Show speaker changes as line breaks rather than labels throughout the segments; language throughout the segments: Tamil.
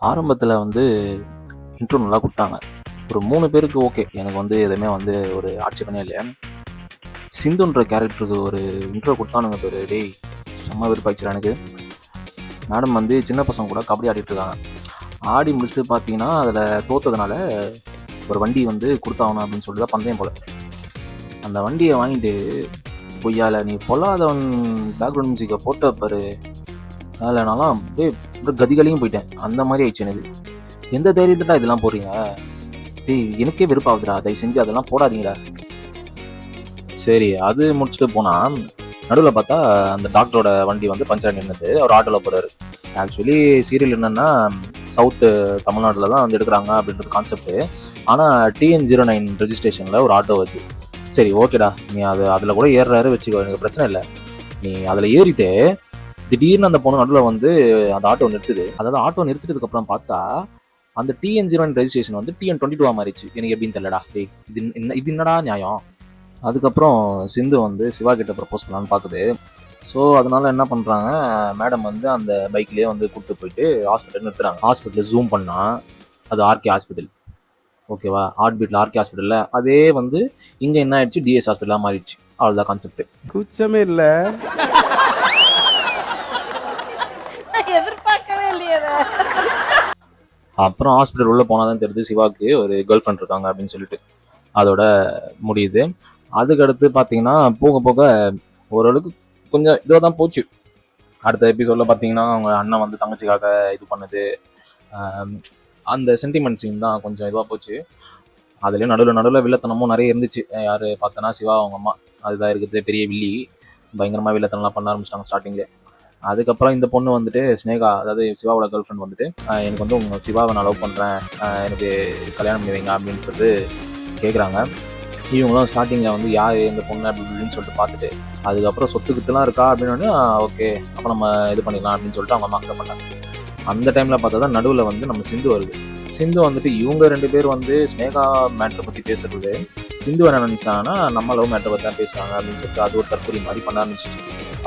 ஆரம்பத்தில் வந்து இன்ட்ரோ நல்லா கொடுத்தாங்க. ஒரு 3 பேருக்கு ஓகே. எனக்கு வந்து எதுவுமே வந்து ஒரு ஆட்சேபனையே இல்ல. சிந்துன்ற கேரக்டருக்கு ஒரு இன்ட்ரோ கொடுத்தானுங்க பாரு, டேய் செம்ம வெறுப்பாயிடுச்சுடா எனக்கு. மேடம் வந்து சின்ன பசங்க கூட கபடி ஆடிட்டு இருக்காங்க. ஆடி முடிச்சுட்டு பார்த்தீங்கன்னா, அதில் தோத்ததுனால ஒரு வண்டி வந்து கொடுத்தாகணும் அப்படின்னு சொல்லிட்டு தான் பந்தயம் போல. அந்த வண்டியை வாங்கிட்டு பொய்யால நீ பொல்லாதவன் பேக்ரவுண்ட் மியூசிக்கை போட்ட பாரு, அதில் நான்லாம் அப்படியே கதிகளையும் போயிட்டேன். அந்த மாதிரி ஆயிடுச்சு எனக்கு. எந்த தைரியத்துட்டா இதெல்லாம் போடுறீங்க? டேய் எனக்கே வெறுப்பாகுதுடா, தயவு செஞ்சு அதெல்லாம் போடாதீங்கடா. சரி, அது முடிச்சுட்டு போனால் நடுவில் பார்த்தா அந்த டாக்டரோட வண்டி வந்து பஞ்சர் நின்றுது. அவர் ஆட்டோவில் போகிறாரு. ஆக்சுவலி சீரியல் என்னென்னா சவுத்து தமிழ்நாட்டில் தான் வந்து எடுக்கிறாங்க அப்படின்றது கான்செப்ட்டு. ஆனால் TN09 ரெஜிஸ்ட்ரேஷனில் ஒரு ஆட்டோ வருது. சரி ஓகேடா, நீ அதில் கூட ஏறுறாரு வச்சுக்கோ, எனக்கு பிரச்சனை இல்லை. நீ அதில் ஏறிட்டு திடீர்னு அந்த பொண்ணு நடுவில் வந்து அந்த ஆட்டோ நிறுத்துது. அதாவது ஆட்டோ நிறுத்திட்டதுக்கப்புறம் பார்த்தா அந்த TN09 ரெஜிஸ்ட்ரேஷன் வந்து TN22 மாறிடுச்சு. எனக்கு எப்படின்னு தெரியலடா. டேய் இது என்னடா நியாயம்? அதுக்கப்புறம் சிந்து வந்து சிவா கிட்ட ப்ரப்போஸ் பண்ணலான்னு பார்க்குது. ஸோ அதனால என்ன பண்ணுறாங்க, மேடம் வந்து அந்த பைக்லேயே வந்து கூப்பிட்டு போயிட்டு ஹாஸ்பிட்டல் நிறுத்துறாங்க. ஹாஸ்பிட்டலில் ஜூம் பண்ணால் அது ஆர்கே ஹாஸ்பிட்டல். ஓகேவா? ஹார்ட் பீட்டில் ஆர்கே ஹாஸ்பிட்டலில் அதே வந்து இங்கே என்ன ஆயிடுச்சு, டிஎஸ் ஹாஸ்பிட்டலாக மாறிடுச்சு. அவ்வளோதான் கான்செப்ட்.
குச்சமே இல்லை.
எதிர்பார்க்கவே இல்லையே.
அப்புறம் ஹாஸ்பிட்டல் உள்ளே போனால் தான் தெரியுது சிவாவுக்கு ஒரு கேர்ள் ஃப்ரெண்ட் இருக்காங்க அப்படின்னு சொல்லிட்டு. அதோட முடியுது. அதுக்கடுத்து பார்த்தீங்கன்னா போக போக ஓரளவுக்கு கொஞ்சம் இதுவாக தான் போச்சு. அடுத்த எபிசோடில் பார்த்தீங்கன்னா அவங்க அண்ணன் வந்து தங்கச்சிக்காக இது பண்ணுது. அந்த சென்டிமெண்ட் சீன் தான் கொஞ்சம் இதுவாக போச்சு. அதுலேயும் நடுவில் வில்லத்தனமும் நிறைய இருந்துச்சு. யார் பார்த்தோன்னா சிவா அவங்க அம்மா, அதுதான் இருக்குது பெரிய வில்லி. பயங்கரமாக வில்லத்தனம்லாம் பண்ண ஆரம்பிச்சிட்டாங்க ஸ்டார்டிங்கில். அதுக்கப்புறம் இந்த பொண்ணு வந்துட்டு ஸ்னேகா, அதாவது சிவாவோட கேர்ள் ஃப்ரெண்ட் வந்துட்டு எனக்கு வந்து உங்கள் சிவாவை நான் லவ் பண்ணுறேன், எனக்கு கல்யாணம் பண்ணி வைங்க அப்படின்றது கேட்குறாங்க. இவங்களும் ஸ்டார்டிங்கில் வந்து யார் இந்த பொண்ணு அப்படின்னு சொல்லிட்டு பார்த்துட்டு அதுக்கப்புறம் சொத்துக்கிட்டுலாம் இருக்கா அப்படின்னா ஓகே அப்போ நம்ம இது பண்ணிடலாம் அப்படின்னு சொல்லிட்டு அவங்க அக்செப்ட் பண்ணாங்க. அந்த டைமில் பார்த்தா தான் நடுவில் வந்து நம்ம சிந்து வருது. சிந்து வந்துட்டு இவங்க 2 பேர் வந்து ஸ்னேகா மேட்டரை பற்றி பேசுறது, சிந்து என்ன நினச்சிட்டாங்கன்னா நம்ம லவ் மேட்டரை பற்றி தான் பேசுகிறாங்க அப்படின்னு சொல்லிட்டு அது ஒரு தற்கொலை மாதிரி பண்ண ஆரம்பிச்சிச்சு.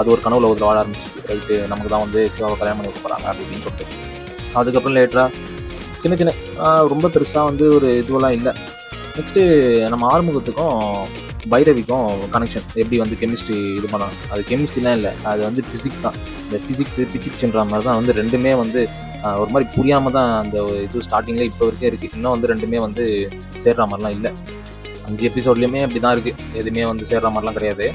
அது ஒரு கனவுல ஒரு வாழ ஆரம்பிச்சிச்சு. ரைட்டு, நமக்கு தான் வந்து சிவாவை கல்யாணம் பண்ணி வைக்க போகிறாங்க அப்படின்னு சொல்லிட்டு. அதுக்கப்புறம் லேட்டராக சின்ன சின்ன ரொம்ப பெருசாக வந்து ஒரு இதுவெல்லாம் இல்லை. நெக்ஸ்ட்டு நம்ம ஆறுமுகத்துக்கும் பைரவிக்கும் கனெக்ஷன் எப்படி வந்து கெமிஸ்ட்ரி இது பண்ணாங்க. அது கெமிஸ்ட்ரிலாம் இல்லை, அது வந்து ஃபிசிக்ஸ் தான். இந்த பிசிக்ஸ்ன்ற மாதிரி தான் வந்து ரெண்டுமே வந்து ஒரு மாதிரி புரியாமல் தான் அந்த இது ஸ்டார்டிங்கில் இப்போ வரைக்கும் இருக்குது. இன்னும் வந்து ரெண்டுமே வந்து சேர்ற மாதிரிலாம் இல்லை. 5 எபிசோட்லேயுமே அப்படி தான் இருக்குது, எதுவுமே வந்து சேர்ற மாதிரிலாம் கிடையாது.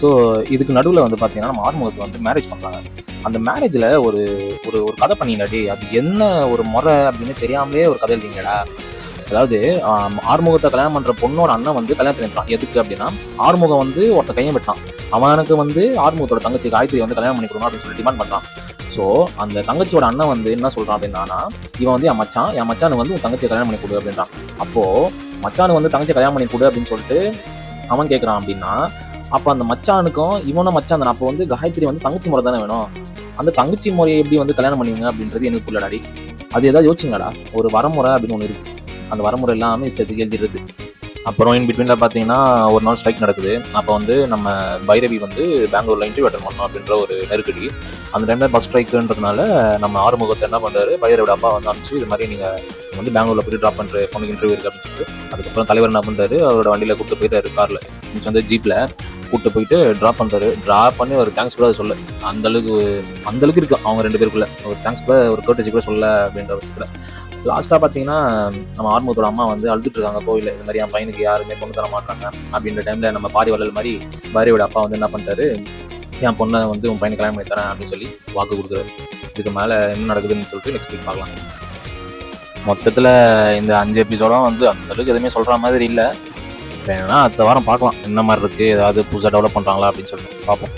ஸோ இதுக்கு நடுவில் வந்து பார்த்தீங்கன்னா நம்ம ஆறுமுகத்துக்கு வந்து மேரேஜ் பண்ணுறாங்க. அந்த மேரேஜில் ஒரு ஒரு ஒரு கதை பண்ணிங்கடாடி, அது என்ன ஒரு முறை அப்படின்னு தெரியாமலே ஒரு கதை எழுதிங்கடா. அதாவது ஆறுமுகத்தை கல்யாணம் பண்ணுற பொண்ணோட அண்ணன் வந்து கல்யாணம் பண்ணிட்டான். எதுக்கு அப்படின்னா ஆறுமுகம் வந்து ஒருத்த கையம் விட்டான். அவனுக்கு வந்து ஆறுமுகத்தோட தங்கச்சி காயத்ரி வந்து கல்யாணம் பண்ணி கொடுக்கணும் அப்படின்னு சொல்லி டிமாண்ட் பண்ணுறான். ஸோ அந்த தங்கச்சியோட அண்ணன் வந்து என்ன சொல்கிறான் அப்படின்னா, இவன் வந்து என் மச்சானுக்கு வந்து உன் தங்கச்சியை கல்யாணம் பண்ணி கொடு அப்படின்றான். அப்போது மச்சானுக்கு வந்து தங்கச்சியை கல்யாணம் பண்ணி கொடு அப்படின்னு சொல்லிட்டு அவன் கேட்குறான். அப்படின்னா அப்போ அந்த மச்சானுக்கும் இவனும் மச்சான் தானே. அப்போ வந்து காயத்ரி வந்து தங்கச்சி முறை தானே வேணும். அந்த தங்கச்சி முறையை எப்படி வந்து கல்யாணம் பண்ணுவீங்க அப்படின்றது எனக்கு புரியலடாடி. அது ஏதாவது யோசிச்சிங்கடா. ஒரு வரமுறை அப்படின்னு ஒன்று இருக்குது, அந்த வரமுறை எல்லாமே இஷ்டத்துக்கு எழுதிடுறது. அப்புறம் இன் பிட்வீனில் பார்த்தீங்கன்னா ஒரு நாள் ஸ்ட்ரைக் நடக்குது. அப்போ வந்து நம்ம பைரவி வந்து பெங்களூரில் இன்டர்வியூ அட்டன் பண்ணணும் அப்படின்ற ஒரு நெருக்கடி. அந்த டைமில் பஸ் ஸ்ட்ரைக்குன்றதுனால நம்ம ஆறுமுகத்தை என்ன பண்ணுறாரு, பைரவியோட அப்பா வந்து அனுப்பிச்சு இது மாதிரி நீங்கள் வந்து பெங்களூரில் போய் ட்ராப் பண்ணுற பொண்ணுக்கு இன்டர்வியூ இருக்குது அப்படின்னு சொல்லிட்டு அதுக்கப்புறம் தலைவர் என்ன பண்ணுறாரு, அவரோட வண்டியில் கூப்பிட்டு போயிட்டாரு. காரில் வந்து ஜீப்பில் கூப்பிட்டு போயிட்டு ட்ராப் பண்ணுறாரு. ட்ராப் பண்ணி ஒரு தேங்க்ஸ் கூட சொல்ல, அந்தளவுக்கு இருக்குது அவங்க 2 பேருக்குள்ள. ஒரு தேங்க்ஸ் கூட ஒரு கர்ட்டசி கூட சொல்ல அப்படின்ற பட்சத்தில் லாஸ்ட்டாக பார்த்தீங்கன்னா நம்ம ஆறுமுகத்தோட அம்மா வந்து அழுதுட்டு இருக்காங்க கோவிலில். இந்த மாதிரி என் பையனுக்கு யாருமே பொண்ணு தர மாட்டாங்க அப்படின்ற டைமில் நம்ம பாரி வள்ளல் மாதிரி பைரவியோட அப்பா வந்து என்ன பண்ணிட்டாரு, என் பொண்ணை வந்து உன் பையனை கல்யாணம் பண்ணி தரேன் அப்படின்னு சொல்லி வாக்கு கொடுக்குறாரு. இதுக்கு மேலே என்ன நடக்குதுன்னு சொல்லிட்டு நெக்ஸ்ட் வீக் பார்க்கலாம். மொத்தத்தில் இந்த 5 எபிசோடும் வந்து அந்தளவுக்கு எதுவுமே சொல்கிற மாதிரி இல்லை. வேணும்னா அடுத்த வாரம் பார்க்கலாம் என்ன மாதிரி இருக்குது, ஏதாவது புதுசாக டெவலப் பண்ணுறாங்களா அப்படின்னு சொல்லிட்டு பார்ப்போம்.